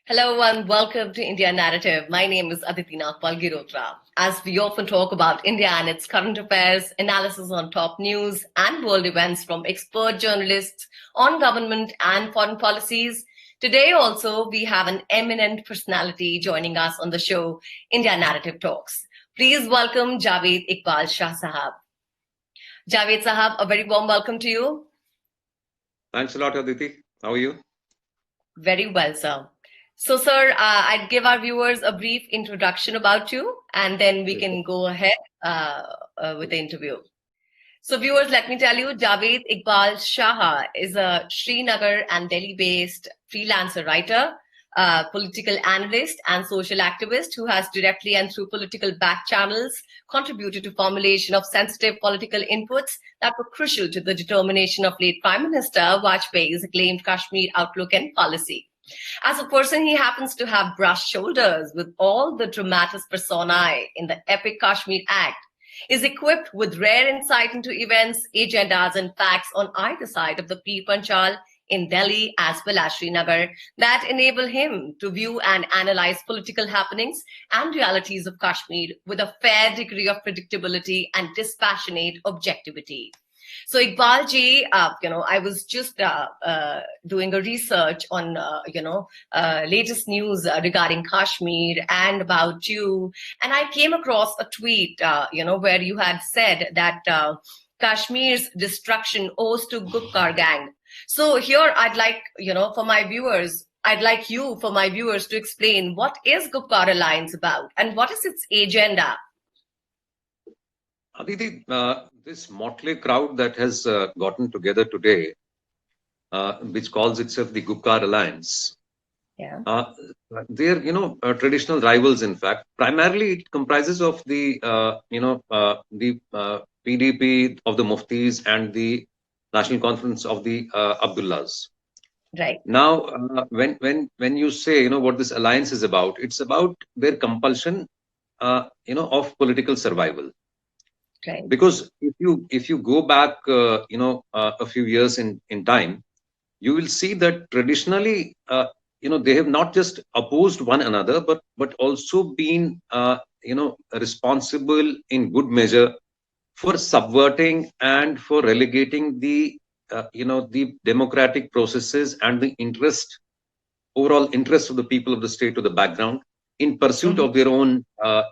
Hello and welcome to India Narrative. My name is Aditi Nagpal Girotra. As we often talk about India and its current affairs, analysis on top news and world events from expert journalists on government and foreign policies, today also we have an eminent personality joining us on the show, India Narrative Talks. Please welcome Javed Iqbal Shah Sahab. Javed Sahab, a very warm welcome to you. Thanks a lot, Aditi. How are you? Very well, sir. So, sir, I'd give our viewers a brief introduction about you, and then we can go ahead with the interview. So, viewers, let me tell you, Javed Iqbal Shah is a Srinagar and Delhi-based freelancer writer, political analyst, and social activist who has directly and through political back channels contributed to formulation of sensitive political inputs that were crucial to the determination of late Prime Minister Vajpayee's acclaimed Kashmir outlook and policy. As a person, he happens to have brushed shoulders with all the dramatis personae in the epic Kashmir Act, is equipped with rare insight into events, agendas, and facts on either side of the Pir Panchal in Delhi as well as Srinagar that enable him to view and analyze political happenings and realities of Kashmir with a fair degree of predictability and dispassionate objectivity. So Iqbal ji, I was just doing a research on, latest news regarding Kashmir and about you, and I came across a tweet, where you had said that Kashmir's destruction owes to Gupkar gang. So here, I'd like, for my viewers, I'd like you, for my viewers, to explain what is Gupkar Alliance about and what is its agenda. Aditi, this motley crowd that has gotten together today, which calls itself the Gupkar Alliance, they're traditional rivals. In fact, primarily it comprises of the PDP of the Muftis and the National Conference of the Abdullahs. Right. Now, when you say what this alliance is about, it's about their compulsion, of political survival. Right. Because if you go back a few years in time, you will see that traditionally they have not just opposed one another but also been responsible in good measure for subverting and for relegating the the democratic processes and the overall interest of the people of the state to the background in pursuit of their own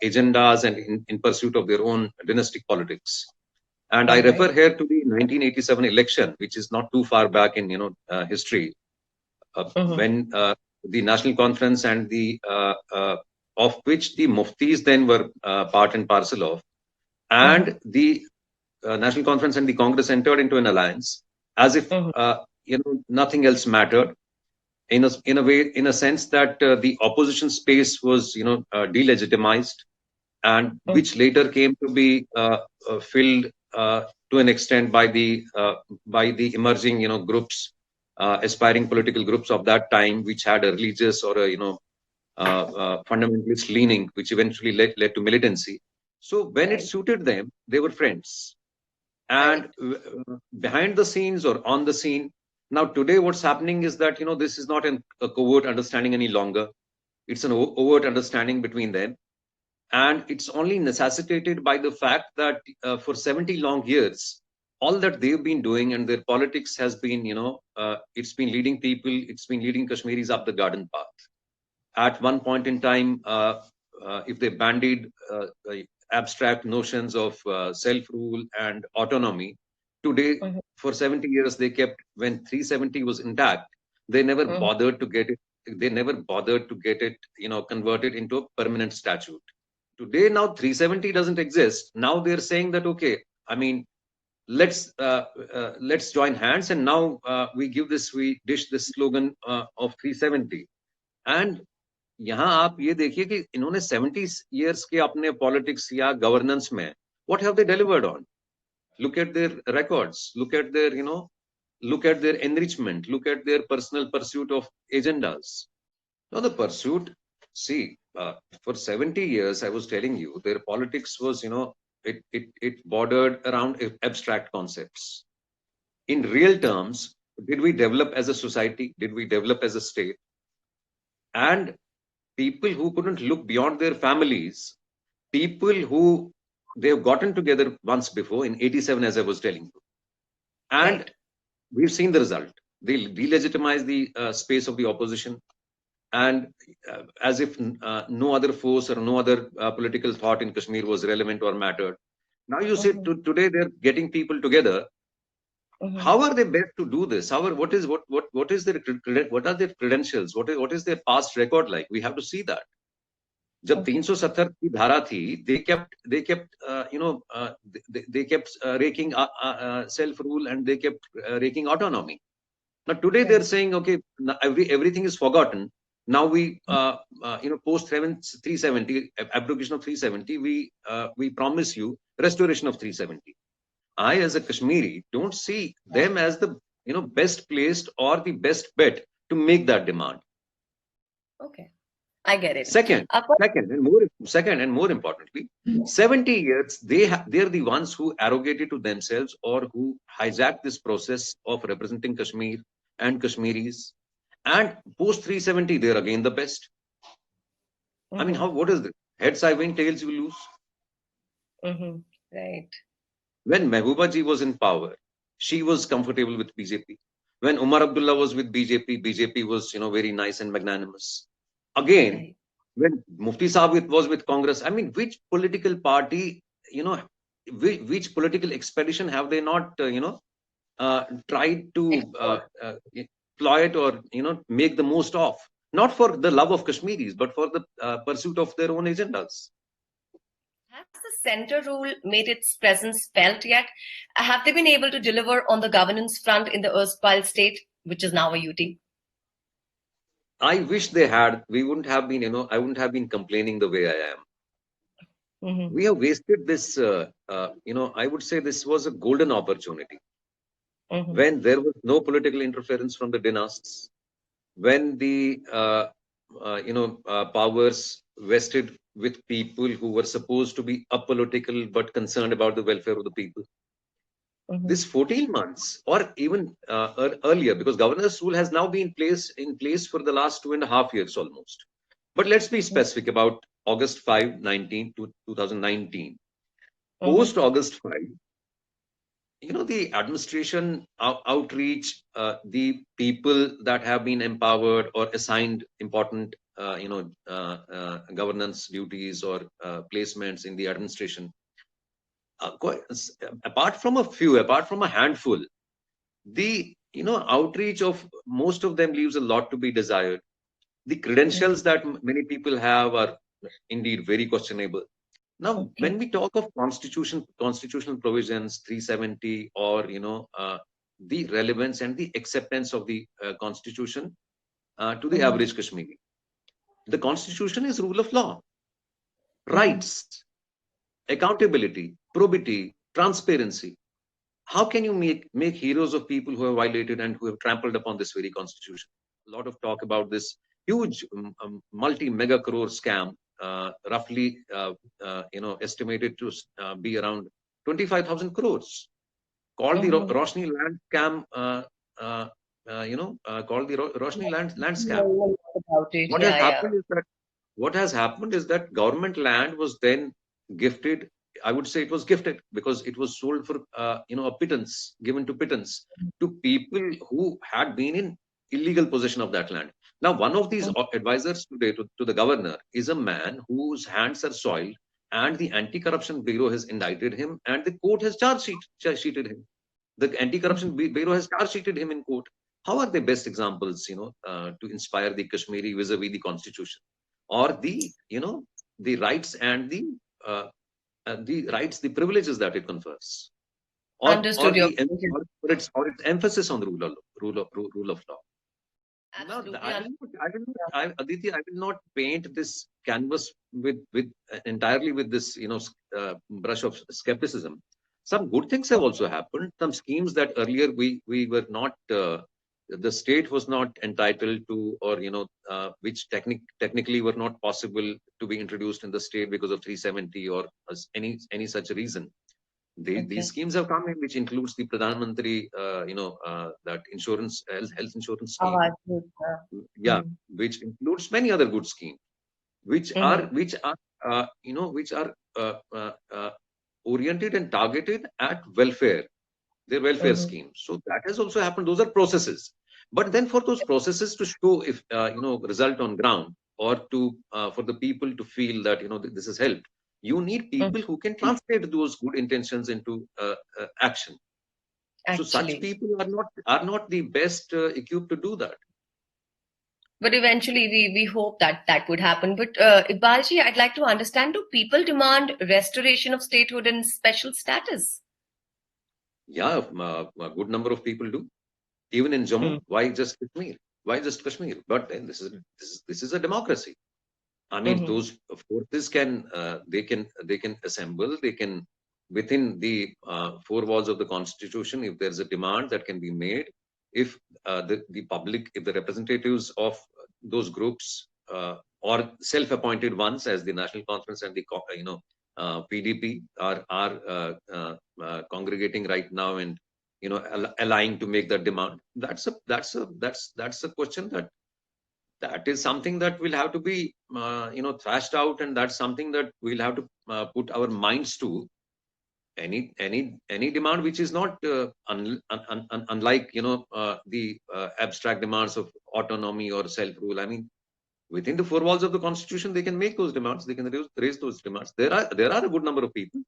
agendas and in pursuit of their own dynastic politics. And I refer here to the 1987 election, which is not too far back in history, when the National Conference and the of which the Muftis then were part and parcel of, and the National Conference and the Congress entered into an alliance as if nothing else mattered. In a way, in a sense that the opposition space was delegitimized, and which later came to be filled to an extent by the emerging groups, aspiring political groups of that time, which had a religious or a fundamentalist leaning, which eventually led to militancy. So when it suited them, they were friends, and behind the scenes or on the scene. Now, today, what's happening is that, this is not a covert understanding any longer. It's an overt understanding between them. And it's only necessitated by the fact that for 70 long years, all that they've been doing and their politics has been, it's been leading people, it's been leading Kashmiris up the garden path. At one point in time, if they bandied abstract notions of self-rule and autonomy, today, for 70 years, they kept, when 370 was intact, they never bothered to get it. They never bothered to get it, converted into a permanent statute. Today, now 370 doesn't exist. Now they're saying that, okay, I mean, let's join hands, and now we dish this slogan of 370. And यहाँ आप ये देखिए कि इन्होंने 70 years के अपने politics या governance में, what have they delivered on? Look at their records. Look at their, look at their enrichment. Look at their personal pursuit of agendas. Now the pursuit, see, for 70 years, I was telling you, their politics was, it bordered around abstract concepts. In real terms, did we develop as a society? Did we develop as a state? and people who couldn't look beyond their families, people who they have gotten together once before in 87, as I was telling you, and Right. we've seen the result. They delegitimize the space of the opposition, and as if no other force or no other political thought in Kashmir was relevant or mattered. Now you say Mm-hmm. today they're getting people together. Mm-hmm. How are they best to do this? What is their what are their credentials? What is their past record like? We have to see that. जब Okay. 370 की धारा थी, they kept they kept raking self rule, and they kept raking autonomy. Now today they're Right. saying, okay, everything is forgotten. Now we post 370, abrogation of 370, we promise you restoration of 370. I, as a Kashmiri, don't see them as the best placed or the best bet to make that demand. Okay. I get it. Second, But second and more importantly, 70 years they're the ones who arrogated to themselves or who hijacked this process of representing Kashmir and Kashmiris. And post 370, they're again the best. I mean, mm-hmm. what is this? Heads I win, tails you lose. Mm-hmm. Right. When Mehbooba ji was in power, she was comfortable with BJP. When Umar Abdullah was with BJP, BJP was very nice and magnanimous. Again, Right. when Mufti Saab was with Congress, I mean, which political party, which political expedition have they not, tried to Export. exploit or make the most of? Not for the love of Kashmiris, but for the pursuit of their own agendas. Has the center rule made its presence felt yet? Have they been able to deliver on the governance front in the erstwhile state, which is now a UT? I wish they had. We wouldn't have been, I wouldn't have been complaining the way I am. Mm-hmm. We have wasted this, I would say this was a golden opportunity Mm-hmm. when there was no political interference from the dynasts, when the, powers vested with people who were supposed to be apolitical but concerned about the welfare of the people. Mm-hmm. This 14 months or even earlier, because governor's rule has now been in place for the last 2.5 years almost. But let's be specific about August 5, 2019. Mm-hmm. Post August 5, the administration outreach, the people that have been empowered or assigned important, governance duties or placements in the administration, apart from a handful, the outreach of most of them leaves a lot to be desired. The credentials that many people have are indeed very questionable. Now, Okay. when we talk of constitutional provisions, 370, or the relevance and the acceptance of the constitution to the average Kashmiri, the constitution is rule of law, rights, accountability, probity, transparency. How can you make heroes of people who have violated and who have trampled upon this very constitution? A lot of talk about this huge multi-mega crore scam, roughly estimated to be around 25,000 crores, called the Roshni land scam. Called the Roshni land scam. About it. What has happened is that government land was then gifted. I would say it was gifted because it was sold for a pittance, given to pittance to people who had been in illegal possession of that land. Now, one of these advisors today to the governor is a man whose hands are soiled, and the Anti-Corruption Bureau has indicted him, and the court has charge sheeted him. The Anti-Corruption Bureau has charge sheeted him in court. How are they best examples, to inspire the Kashmiri vis-a-vis the constitution, or the rights and the privileges that it confers, or Understood your position. or its emphasis on the rule of law. Now, Absolutely. Aditi, I will not paint this canvas with entirely with this brush of skepticism. Some good things have also happened. Some schemes that earlier we were not, the state was not entitled to, or which technically were not possible to be introduced in the state because of 370 or any such reason. These schemes have come in, which includes the Pradhan Mantri, that insurance, health insurance scheme. Awaaz Yojana. Yeah, which includes many other good schemes, which are oriented and targeted at welfare. They're welfare schemes. So that has also happened. Those are processes. But then for those processes to show if result on ground, or to for the people to feel that this has helped, you need people who can translate those good intentions into action. So such people are not the best equipped to do that. But eventually, we hope that would happen. But Iqbalji, I'd like to understand: do people demand restoration of statehood and special status? Yeah, a good number of people do. Even in Jammu, why just Kashmir? Why just Kashmir? But then this is a democracy. I mean, those forces can assemble. They can, within the four walls of the constitution, if there's a demand that can be made, if the public, if the representatives of those groups or self-appointed ones, as the National Conference and the PDP are congregating right now and allying to make that demand. That's a question that is something that will have to be thrashed out, and that's something that we'll have to put our minds to. Any demand which is not unlike the abstract demands of autonomy or self-rule. I mean, within the four walls of the constitution, they can make those demands. They can raise those demands. There are a good number of people.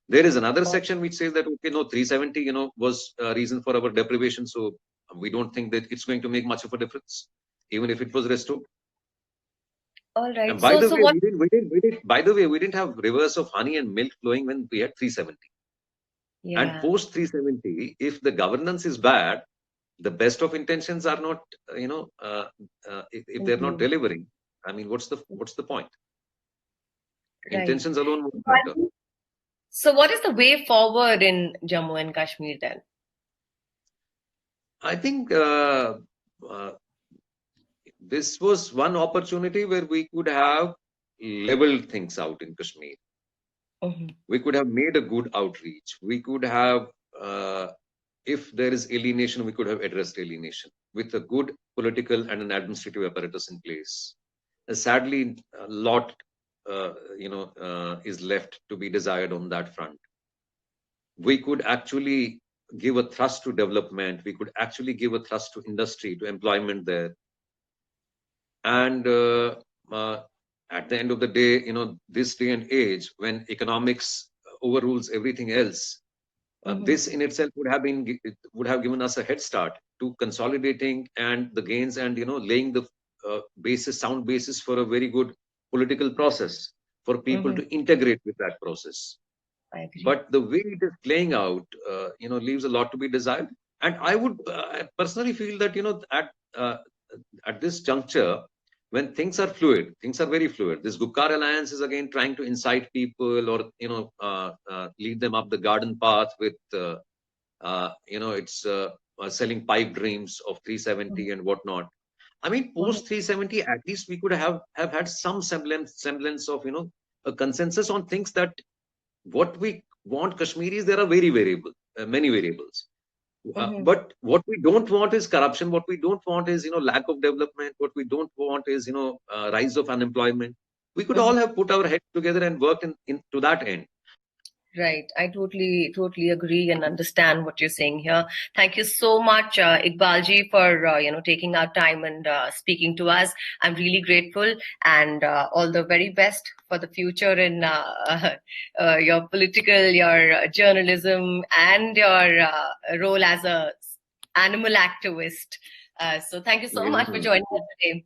There is another section which says that 370 was a reason for our deprivation, so we don't think that it's going to make much of a difference, even if it was restored. All right. And by the way, we didn't have rivers of honey and milk flowing when we had 370. Yeah. And post 370, if the governance is bad, the best of intentions are not, if they're not delivering, I mean, what's the point? Right. Intentions alone won't matter. So what is the way forward in Jammu and Kashmir then? I think this was one opportunity where we could have leveled things out in Kashmir. We could have made a good outreach. We could have, if there is alienation, we could have addressed alienation with a good political and an administrative apparatus in place. Sadly, a lot is left to be desired on that front. We could actually give a thrust to development. We could actually give a thrust to industry, to employment there. And at the end of the day, this day and age, when economics overrules everything else, this in itself would have given us a head start to consolidating and the gains, and laying the sound basis for a very good political process for people to integrate with that process. But the way it is playing out, leaves a lot to be desired. And I would personally feel that at this juncture, when things are fluid, things are very fluid. This Gupkar alliance is again trying to incite people, or lead them up the garden path with it's selling pipe dreams of 370 and whatnot. I mean, post 370, at least we could have had some semblance of a consensus on things that what we want Kashmiris. There are many variables. But what we don't want is corruption. What we don't want is lack of development. What we don't want is rise of unemployment. We could all have put our heads together and worked to that end. Right. I totally agree and understand what you're saying here. Thank you so much, Iqbalji, for taking our time and speaking to us. I'm really grateful, and all the very best for the future in your political, your journalism, and your role as a animal activist. So thank you so much for joining us today.